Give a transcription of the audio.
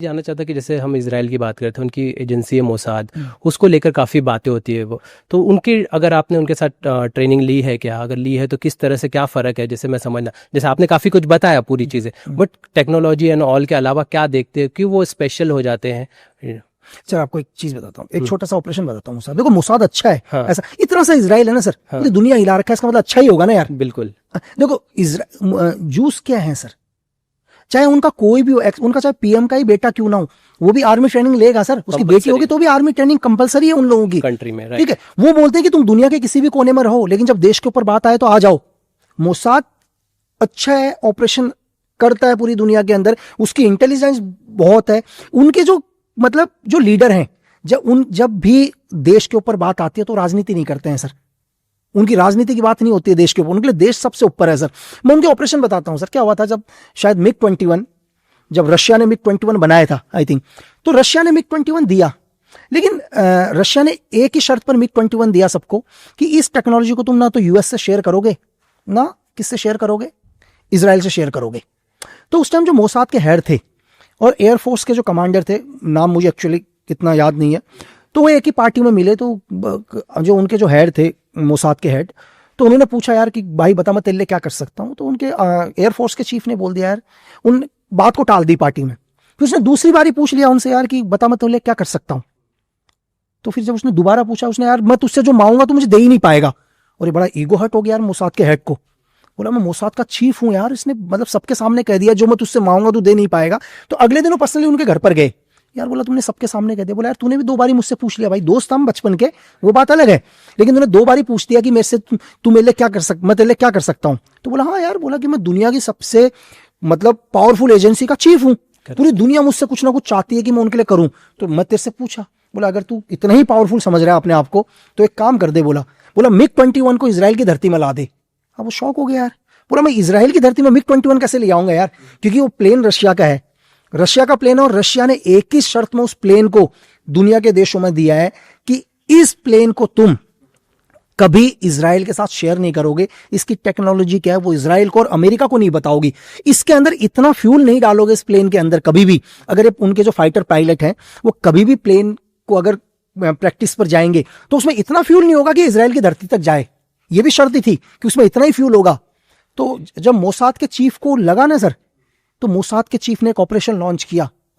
जानना चाहता कि जैसे हम इजराइल की बात करते हैं, उनकी एजेंसी है मोसाद, उसको लेकर काफ़ी बातें होती है वो, तो उनकी अगर आपने उनके साथ ट्रेनिंग ली है क्या, अगर ली है तो किस तरह से क्या फ़र्क है, जैसे मैं समझना, जैसे आपने काफ़ी कुछ बताया पूरी चीज़ें, बट टेक्नोलॉजी एंड ऑल के अलावा क्या देखते हैं कि वो स्पेशल हो जाते हैं? सर आपको एक चीज बताता हूँ, एक छोटा सा ऑपरेशन बताता हूँ सर। देखो मोसाद अच्छा है, हाँ। ऐसा इतना सा इजराइल है ना सर, पूरी दुनिया हिला रखा है, इसका मतलब अच्छा ही होगा ना यार। बिल्कुल। देखो जूस क्या है सर, चाहे उनका कोई भी हो, उनका चाहे पीएम का ही बेटा क्यों ना हो, वो भी आर्मी ट्रेनिंग लेगा सर। उसकी बेटी होगी तो भी आर्मी ट्रेनिंग कंपलसरी है उन लोगों की कंट्री में, ठीक है। वो बोलते हैं कि तुम दुनिया के किसी भी कोने में रहो, लेकिन जब देश के ऊपर बात आए तो आ जाओ। मोसाद अच्छा है, ऑपरेशन करता है पूरी दुनिया के अंदर, उसकी इंटेलिजेंस बहुत है। उनके जो मतलब जो लीडर हैं, जब भी देश के ऊपर बात आती है तो राजनीति नहीं करते हैं सर। उनकी राजनीति की बात नहीं होती है देश के ऊपर, उनके लिए देश सबसे ऊपर है सर। मैं उनके ऑपरेशन बताता हूं सर। क्या हुआ था, जब शायद मिग-21, जब रशिया ने मिग-21 बनाया था आई थिंक, तो रशिया ने मिग-21 दिया, लेकिन रशिया ने एक ही शर्त पर मिग-21 दिया सबको कि इस टेक्नोलॉजी को तुम ना तो यूएस से शेयर करोगे, ना किससे शेयर करोगे, इजराइल से शेयर करोगे। तो उस टाइम जो मोसाद के हेड थे और एयरफोर्स के जो कमांडर थे, नाम मुझे एक्चुअली इतना याद नहीं है, तो वो एक ही पार्टी में मिले। तो जो उनके जो हेड थे, मोसाद के हेड, तो उन्होंने पूछा यार कि भाई बता मैं तेरे लिए क्या कर सकता हूं। तो उनके एयरफोर्स के चीफ ने बोल दिया यार, उन बात को टाल दी पार्टी में। फिर उसने दूसरी बारी पूछ लिया उनसे यार कि बता मैं तेरे लिए क्या कर सकता हूं। तो फिर जब उसने दोबारा पूछा, उसने यार मैं तुझसे जो मांगूंगा तो मुझे दे ही नहीं पाएगा। और ये बड़ा ईगो हर्ट हो गया यार मोसाद के हेड को। बोला मैं मोसाद का चीफ हूं यार, इसने मतलब सबके सामने कह दिया जो मैं तुझसे मांगूंगा तू दे नहीं पाएगा। तो अगले दिन वो पर्सनली उनके घर पर गए। यार बोला तुमने सबके सामने कह दिया। बोला यार तूने भी 2 बारी मुझसे पूछ लिया, भाई दोस्त हम बचपन के, वो बात अलग है, लेकिन तूने 2 बारी पूछ दिया कि मेरे से तू मेरे लिए क्या कर मैं तेरे लिए क्या कर सकता हूं। तो बोला हाँ यार, बोला कि मैं दुनिया की सबसे मतलब पावरफुल एजेंसी का चीफ हूं, पूरी दुनिया मुझसे कुछ ना कुछ चाहती है कि मैं उनके लिए करूं, तो मैं तेरे से पूछा। बोला अगर तू इतना ही पावरफुल समझ रहा है अपने आप को तो एक काम कर दे। बोला मिग-21 को इजराइल की धरती में ला दे। अब वो शौक हो गया यार। बोला मैं इजराइल की धरती में मिग-21 कैसे ले आऊंगा यार, क्योंकि वो प्लेन रशिया का है, रशिया का प्लेन है, और रशिया ने एक ही शर्त में उस प्लेन को दुनिया के देशों में दिया है कि इस प्लेन को तुम कभी इजराइल के साथ शेयर नहीं करोगे। इसकी टेक्नोलॉजी क्या है वो इजराइल को और अमेरिका को नहीं बताओगी। इसके अंदर इतना फ्यूल नहीं डालोगे इस प्लेन के अंदर कभी भी। अगर उनके जो फाइटर पायलट हैं वो कभी भी प्लेन को अगर प्रैक्टिस पर जाएंगे तो उसमें इतना फ्यूल नहीं होगा कि इजराइल की धरती तक जाए। यह भी शर्त थी कि उसमें इतना ही फ्यूल होगा। तो जब मोसाद के चीफ को लगा ना सर, तो मोसाद के चीफ ने एक ऑपरेशन लॉन्च किया